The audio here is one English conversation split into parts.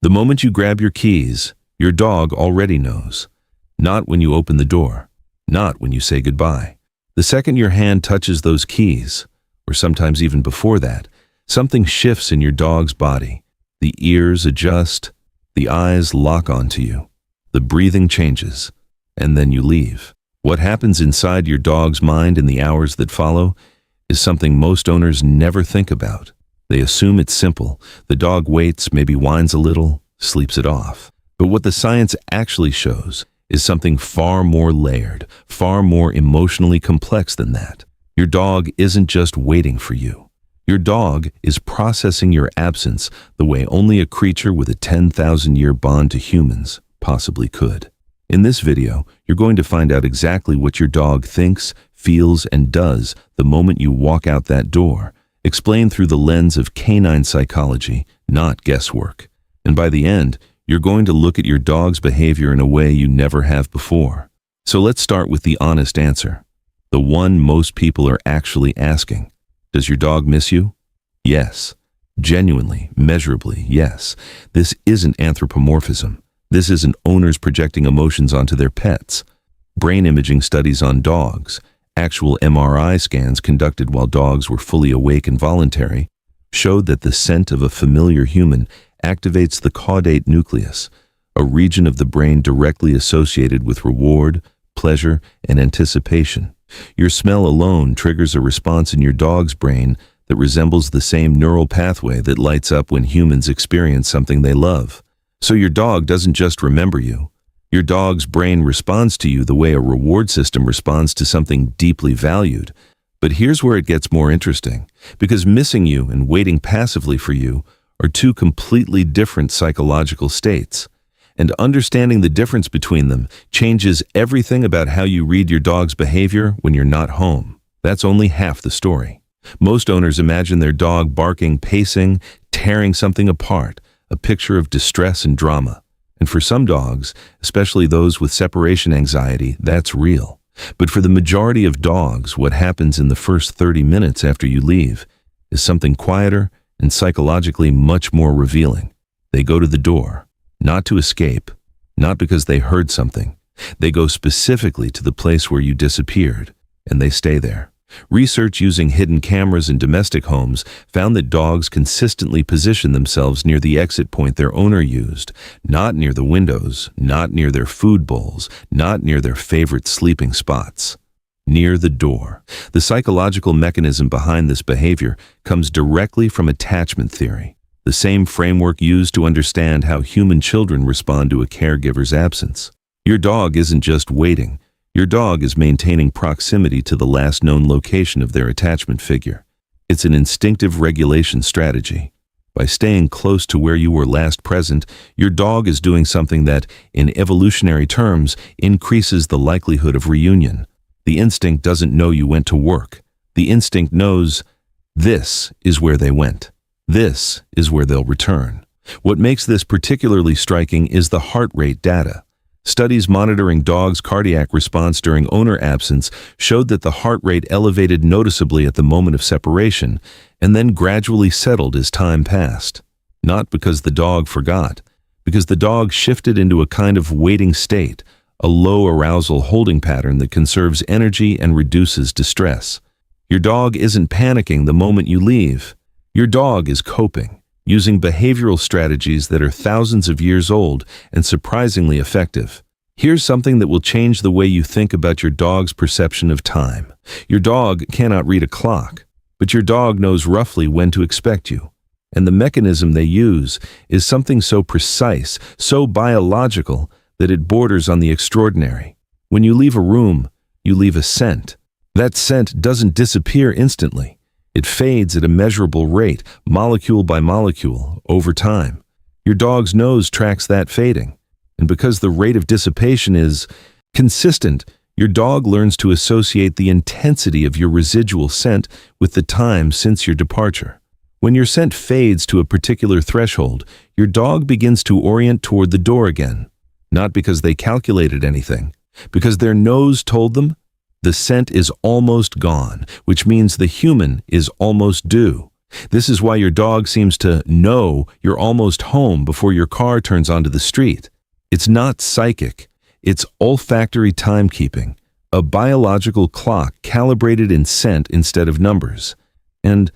The moment you grab your keys, your dog already knows. Not when you open the door, not when you say goodbye. The second your hand touches those keys, or sometimes even before that, something shifts in your dog's body. The ears adjust, the eyes lock onto you, the breathing changes, and then you leave. What happens inside your dog's mind in the hours that follow is something most owners never think about. They assume it's simple. The dog waits, maybe whines a little, sleeps it off. But what the science actually shows is something far more layered, far more emotionally complex than that. Your dog isn't just waiting for you. Your dog is processing your absence the way only a creature with a 10,000-year bond to humans possibly could. In this video, you're going to find out exactly what your dog thinks, feels, and does the moment you walk out that door, explained through the lens of canine psychology, not guesswork. And by the end, you're going to look at your dog's behavior in a way you never have before. So let's start with the honest answer. The one most people are actually asking. Does your dog miss you? Yes. Genuinely, measurably, yes. This isn't anthropomorphism. This isn't owners projecting emotions onto their pets. Brain imaging studies on dogs, actual MRI scans conducted while dogs were fully awake and voluntary, showed that the scent of a familiar human activates the caudate nucleus, a region of the brain directly associated with reward, pleasure, and anticipation. Your smell alone triggers a response in your dog's brain that resembles the same neural pathway that lights up when humans experience something they love. So your dog doesn't just remember you. Your dog's brain responds to you the way a reward system responds to something deeply valued. But here's where it gets more interesting, because missing you and waiting passively for you are two completely different psychological states. And understanding the difference between them changes everything about how you read your dog's behavior when you're not home. That's only half the story. Most owners imagine their dog barking, pacing, tearing something apart, a picture of distress and drama. And for some dogs, especially those with separation anxiety, that's real. But for the majority of dogs, what happens in the first 30 minutes after you leave is something quieter and psychologically much more revealing. They go to the door, not to escape, not because they heard something. They go specifically to the place where you disappeared, and they stay there. Research using hidden cameras in domestic homes found that dogs consistently position themselves near the exit point their owner used, not near the windows, not near their food bowls, not near their favorite sleeping spots. Near the door. The psychological mechanism behind this behavior comes directly from attachment theory, the same framework used to understand how human children respond to a caregiver's absence. Your dog isn't just waiting. Your dog is maintaining proximity to the last known location of their attachment figure. It's an instinctive regulation strategy. By staying close to where you were last present, your dog is doing something that, in evolutionary terms, increases the likelihood of reunion. The instinct doesn't know you went to work. The instinct knows this is where they went. This is where they'll return. What makes this particularly striking is the heart rate data. Studies monitoring dogs' cardiac response during owner absence showed that the heart rate elevated noticeably at the moment of separation and then gradually settled as time passed. Not because the dog forgot, because the dog shifted into a kind of waiting state, a low arousal holding pattern that conserves energy and reduces distress. Your dog isn't panicking the moment you leave. Your dog is coping, using behavioral strategies that are thousands of years old and surprisingly effective. Here's something that will change the way you think about your dog's perception of time. Your dog cannot read a clock, but your dog knows roughly when to expect you. And the mechanism they use is something so precise, so biological, that it borders on the extraordinary. When you leave a room, you leave a scent. That scent doesn't disappear instantly. It fades at a measurable rate, molecule by molecule, over time. Your dog's nose tracks that fading. And because the rate of dissipation is consistent, your dog learns to associate the intensity of your residual scent with the time since your departure. When your scent fades to a particular threshold, your dog begins to orient toward the door again. Not because they calculated anything, because their nose told them. The scent is almost gone, which means the human is almost due. This is why your dog seems to know you're almost home before your car turns onto the street. It's not psychic, it's olfactory timekeeping, a biological clock calibrated in scent instead of numbers. And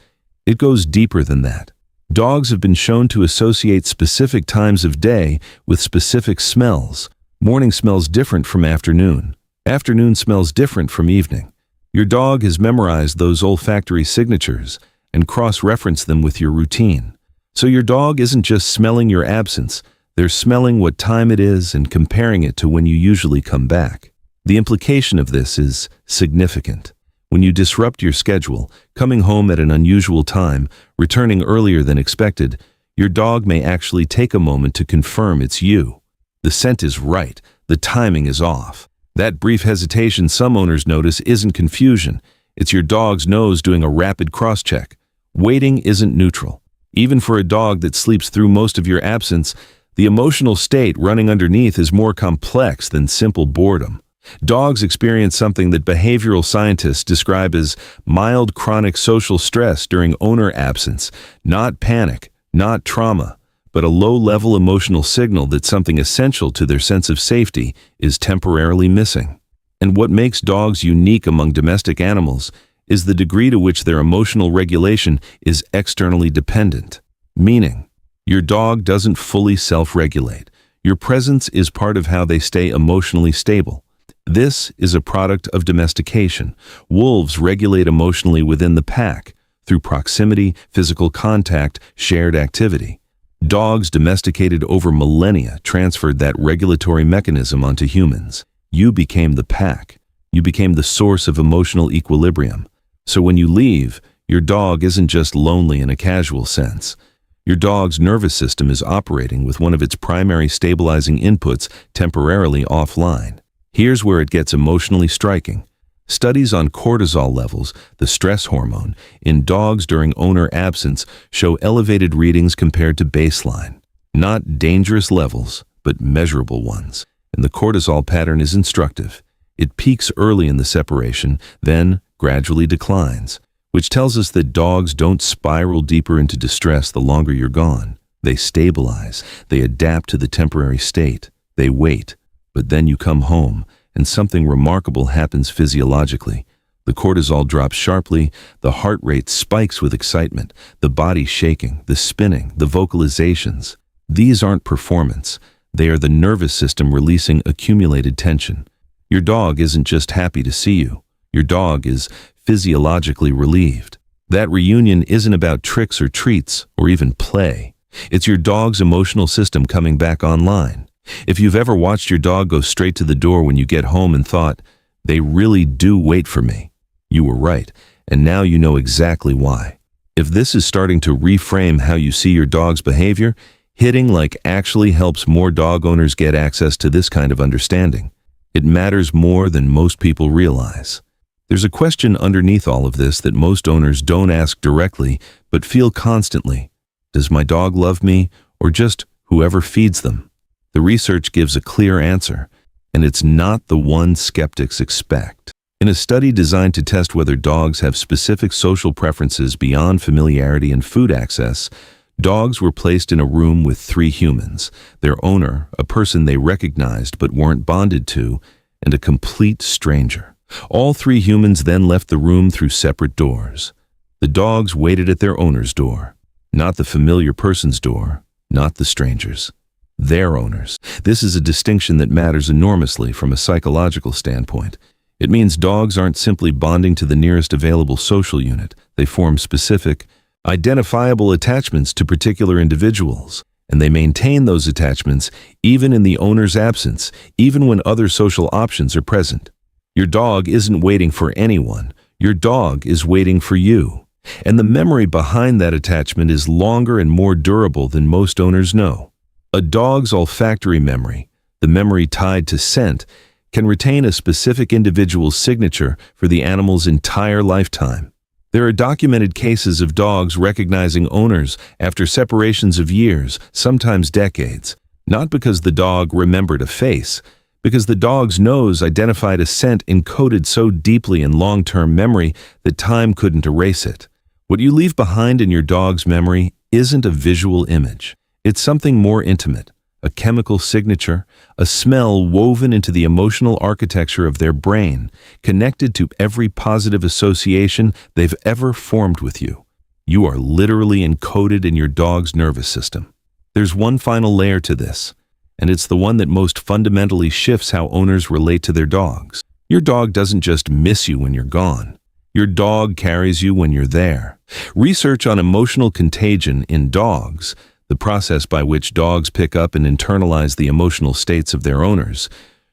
it goes deeper than that. Dogs have been shown to associate specific times of day with specific smells. Morning smells different from afternoon. Afternoon smells different from evening. Your dog has memorized those olfactory signatures and cross-referenced them with your routine. So your dog isn't just smelling your absence, they're smelling what time it is and comparing it to when you usually come back. The implication of this is significant. When you disrupt your schedule, coming home at an unusual time, returning earlier than expected, your dog may actually take a moment to confirm it's you. The scent is right, the timing is off. That brief hesitation some owners notice isn't confusion. It's your dog's nose doing a rapid cross-check. Waiting isn't neutral. Even for a dog that sleeps through most of your absence, the emotional state running underneath is more complex than simple boredom. Dogs experience something that behavioral scientists describe as mild chronic social stress during owner absence, not panic, not trauma, but a low-level emotional signal that something essential to their sense of safety is temporarily missing. And what makes dogs unique among domestic animals is the degree to which their emotional regulation is externally dependent. Meaning, your dog doesn't fully self-regulate. Your presence is part of how they stay emotionally stable. This is a product of domestication. Wolves regulate emotionally within the pack, through proximity, physical contact, shared activity. Dogs domesticated over millennia transferred that regulatory mechanism onto humans. You became the pack. You became the source of emotional equilibrium. So when you leave, your dog isn't just lonely in a casual sense. Your dog's nervous system is operating with one of its primary stabilizing inputs temporarily offline. Here's where it gets emotionally striking. Studies on cortisol levels, the stress hormone, in dogs during owner absence show elevated readings compared to baseline. Not dangerous levels, but measurable ones. And the cortisol pattern is instructive. It peaks early in the separation, then gradually declines, which tells us that dogs don't spiral deeper into distress the longer you're gone. They stabilize. They adapt to the temporary state. They wait. But then you come home, and something remarkable happens physiologically. The cortisol drops sharply, the heart rate spikes with excitement, the body shaking, the spinning, the vocalizations. These aren't performance. They are the nervous system releasing accumulated tension. Your dog isn't just happy to see you. Your dog is physiologically relieved. That reunion isn't about tricks or treats or even play. It's your dog's emotional system coming back online. If you've ever watched your dog go straight to the door when you get home and thought, "They really do wait for me," you were right, and now you know exactly why. If this is starting to reframe how you see your dog's behavior, hitting like actually helps more dog owners get access to this kind of understanding. It matters more than most people realize. There's a question underneath all of this that most owners don't ask directly, but feel constantly. Does my dog love me, or just whoever feeds them? The research gives a clear answer, and it's not the one skeptics expect. In a study designed to test whether dogs have specific social preferences beyond familiarity and food access, dogs were placed in a room with 3 humans, their owner, a person they recognized but weren't bonded to, and a complete stranger. All 3 humans then left the room through separate doors. The dogs waited at their owner's door, not the familiar person's door, not the stranger's. Their owners. This is a distinction that matters enormously from a psychological standpoint. It means dogs aren't simply bonding to the nearest available social unit. They form specific, identifiable attachments to particular individuals, and they maintain those attachments even in the owner's absence, even when other social options are present. Your dog isn't waiting for anyone. Your dog is waiting for you. And the memory behind that attachment is longer and more durable than most owners know. A dog's olfactory memory, the memory tied to scent, can retain a specific individual's signature for the animal's entire lifetime. There are documented cases of dogs recognizing owners after separations of years, sometimes decades, not because the dog remembered a face, because the dog's nose identified a scent encoded so deeply in long-term memory that time couldn't erase it. What you leave behind in your dog's memory isn't a visual image. It's something more intimate, a chemical signature, a smell woven into the emotional architecture of their brain, connected to every positive association they've ever formed with you. You are literally encoded in your dog's nervous system. There's one final layer to this, and it's the one that most fundamentally shifts how owners relate to their dogs. Your dog doesn't just miss you when you're gone. Your dog carries you when you're there. Research on emotional contagion in dogs, the process by which dogs pick up and internalize the emotional states of their owners,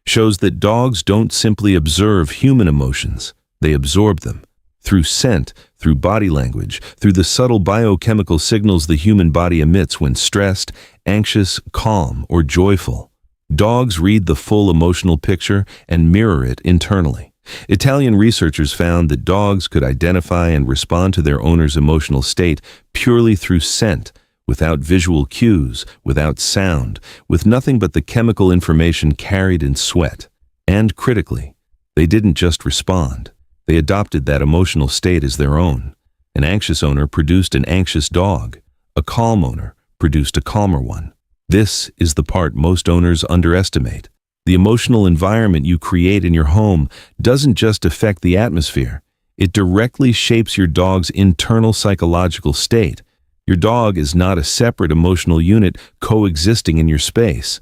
shows that dogs don't simply observe human emotions, they absorb them. Through scent, through body language, through the subtle biochemical signals the human body emits when stressed, anxious, calm, or joyful. Dogs read the full emotional picture and mirror it internally. Italian researchers found that dogs could identify and respond to their owner's emotional state purely through scent, without visual cues, without sound, with nothing but the chemical information carried in sweat. And critically, they didn't just respond. They adopted that emotional state as their own. An anxious owner produced an anxious dog. A calm owner produced a calmer one. This is the part most owners underestimate. The emotional environment you create in your home doesn't just affect the atmosphere. It directly shapes your dog's internal psychological state. Your dog is not a separate emotional unit coexisting in your space.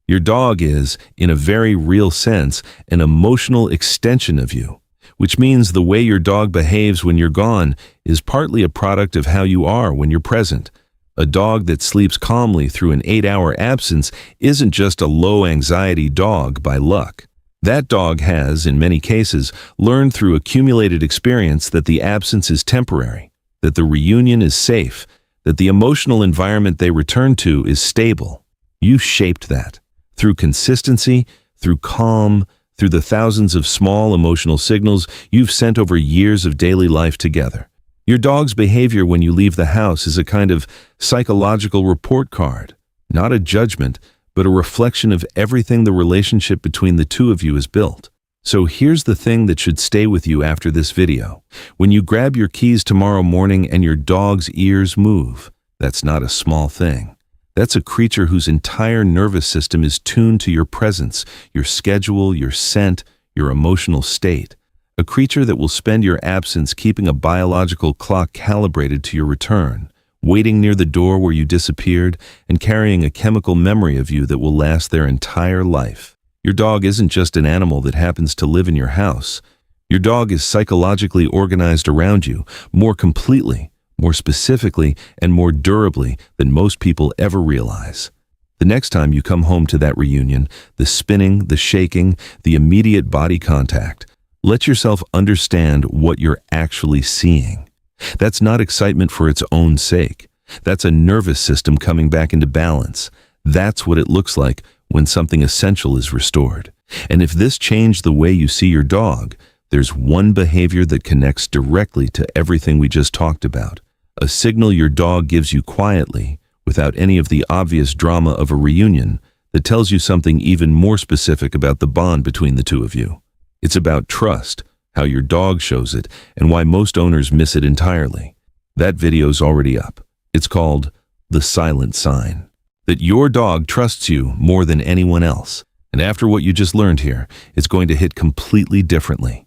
Your dog is, in a very real sense, an emotional extension of you, which means the way your dog behaves when you're gone is partly a product of how you are when you're present. A dog that sleeps calmly through an 8-hour absence isn't just a low-anxiety dog by luck. That dog has, in many cases, learned through accumulated experience that the absence is temporary, that the reunion is safe, that the emotional environment they return to is stable. You shaped that. Through consistency, through calm, through the thousands of small emotional signals you've sent over years of daily life together. Your dog's behavior when you leave the house is a kind of psychological report card, not a judgment, but a reflection of everything the relationship between the two of you is built. So here's the thing that should stay with you after this video. When you grab your keys tomorrow morning and your dog's ears move, that's not a small thing. That's a creature whose entire nervous system is tuned to your presence, your schedule, your scent, your emotional state. A creature that will spend your absence keeping a biological clock calibrated to your return, waiting near the door where you disappeared, and carrying a chemical memory of you that will last their entire life. Your dog isn't just an animal that happens to live in your house. Your dog is psychologically organized around you, more completely, more specifically, and more durably than most people ever realize. The next time you come home to that reunion, the spinning, the shaking, the immediate body contact, let yourself understand what you're actually seeing. That's not excitement for its own sake. That's a nervous system coming back into balance. That's what it looks like when something essential is restored. And if this changed the way you see your dog, there's one behavior that connects directly to everything we just talked about. A signal your dog gives you quietly, without any of the obvious drama of a reunion, that tells you something even more specific about the bond between the two of you. It's about trust, how your dog shows it, and why most owners miss it entirely. That video's already up. It's called The Silent Sign. That your dog trusts you more than anyone else. And after what you just learned here, it's going to hit completely differently.